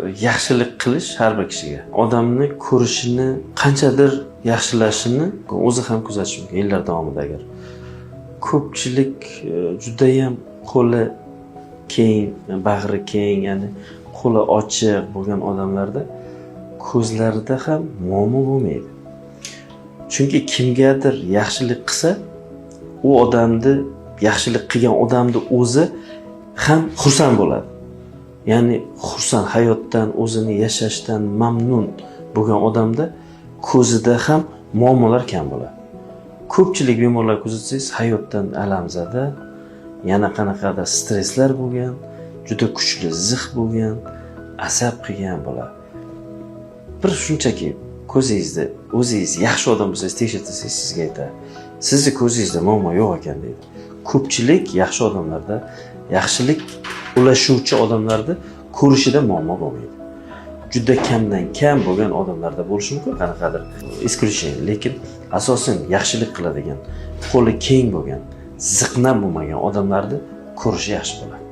Yaxshilik qilish har bir kishiga odamni ko'rishini qanchadir yaxshilashini o'zi ham kuzatish mumkin yillar davomida. Agar ko'pchilik judayam qo'li keng, bag'ri keng, ya'ni qo'li ochiq bo'lgan odamlarda ko'zlarida ham muammo bo'lmaydi. Chunki kimgadir yaxshilik qilsa, u odamni yaxshilik qilgan odamni o'zi ham xursand bo'ladi. Ya'ni xursand, hayotdan, o'zini yashashdan mamnun bo'lgan odamda ko'zida ham muammolar kam bo'ladi. Ko'pchilik bemorlar kuzatsangiz, hayotdan alamzada, yana qanaqadir stresslar bo'lgan, juda kuchli zih bo'lgan, asab qilgan bo'ladi. Bir shunchaki ko'zingizda o'zingiz yaxshi odam bo'lsangiz tekshirsangiz sizga aytadi. Sizni ko'zingizda muammo yo'q ekan deydi. Ko'pchilik yaxshi odamlarda, yaxshilik ulashuvchi odamlarda ko'rishida muammo bo'lmaydi. Juda kamdan kam bo'lgan odamlarda bo'lishi mumkin qanaqadir исключение, lekin asosan yaxshilik qiladigan, qo'li keng bo'lgan, ziqna bo'lmagan odamlarni ko'rishi yaxshi bo'ladi.